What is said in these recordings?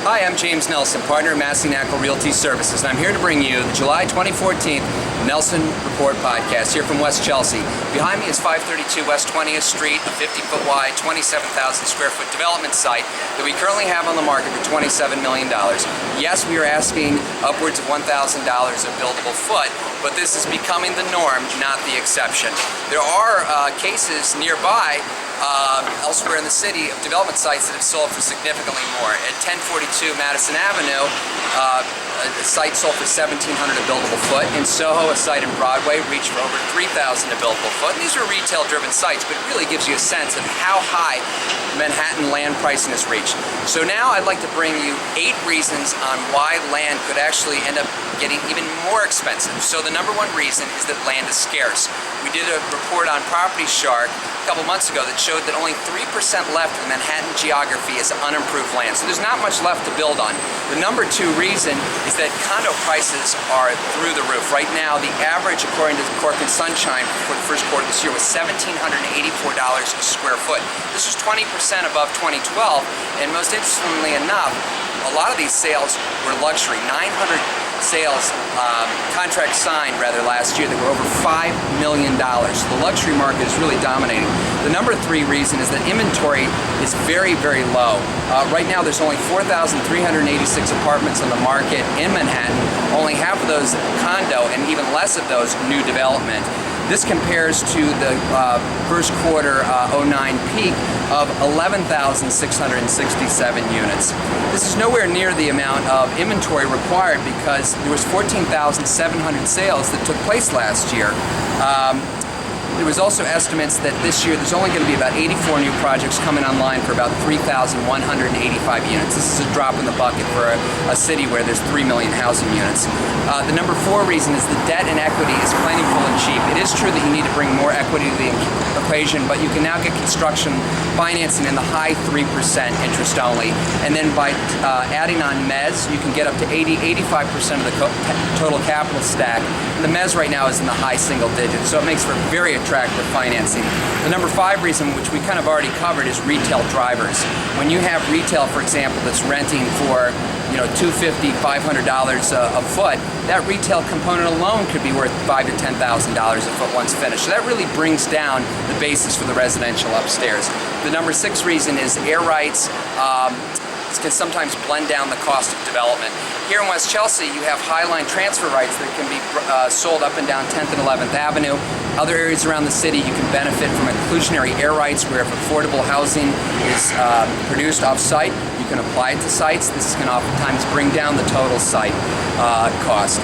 Hi, I'm James Nelson, partner of Massey Knackle Realty Services, and I'm here to bring you the July 2014 Nelson Report podcast here from West Chelsea. Behind me is 532 West 20th Street, a 50-foot wide, 27,000 square foot development site that we currently have on the market for $27 million. Yes, we are asking upwards of $1,000 a buildable foot, but this is becoming the norm, not the exception. There are cases nearby elsewhere in the city of development sites that have sold for significantly more. At 1042 Madison Avenue, a site sold for $1,700 a buildable foot. In Soho, a site in Broadway reached for over $3,000 a buildable foot. And these are retail-driven sites, but it really gives you a sense of how high Manhattan land pricing has reached. So now I'd like to bring you 8 reasons on why land could actually end up getting even more expensive. So the number one reason is that land is scarce. We did a report on Property Shark a couple months ago that showed that only 3% left of the Manhattan geography is unimproved land. So there's not much left to build on. The number 2 reason is that condo prices are through the roof. Right now, the average, according to Cork and Sunshine, for the first quarter of this year was $1,784 a square foot. This is 20% above 2012, and most interestingly enough, a lot of these sales were luxury. 900 sales, contracts signed rather, last year that were over $5 million. So the luxury market is really dominating. The number 3 reason is that inventory is very, very low. Right now there's only 4,386 apartments on the market in Manhattan, only half of those condo and even less of those new development. This compares to the first quarter 09 peak of 11,667 units. This is nowhere near the amount of inventory required because there was 14,700 sales that took place last year. There was also estimates that this year there's only going to be about 84 new projects coming online for about 3,185 units. This is a drop in the bucket for a city where there's 3 million housing units. The number 4 reason is the debt and equity is plentiful and cheap. It is true that you need to bring more equity to the equation, but you can now get construction financing in the high 3% interest only. And then by adding on mezz, you can get up to 85% of the total capital stack. And the mezz right now is in the high single digits, so it makes for very attractive financing. The number 5 reason, which we kind of already covered, is retail drivers. When you have retail, for example, that's renting for $250, $500 a foot, that retail component alone could be worth $5,000 to $10,000 a foot once finished. So that really brings down the basis for the residential upstairs. The number 6 reason is air rights. Can sometimes blend down the cost of development. Here in West Chelsea, you have highline transfer rights that can be sold up and down 10th and 11th Avenue. Other areas around the city, you can benefit from inclusionary air rights where if affordable housing is produced off-site, you can apply it to sites. This can oftentimes bring down the total site cost.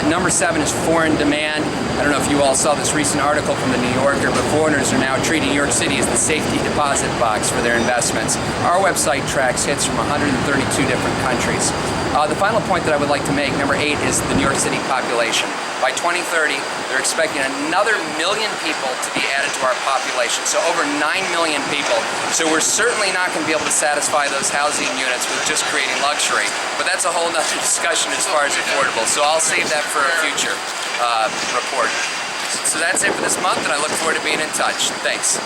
Number 7 is foreign demand. I don't know if you all saw this recent article from the New Yorker, but foreigners are now treating New York City as the safety deposit box for their investments. Our website tracks hits from 132 different countries. The final point that I would like to make, number 8, is the New York City population. By 2030, they're expecting another 1 million people to be added to our population, so over 9 million people. So we're certainly not going to be able to satisfy those housing units with just creating luxury, but that's a whole nother discussion as far as affordable, so I'll save that for a future report. So that's it for this month, and I look forward to being in touch. Thanks.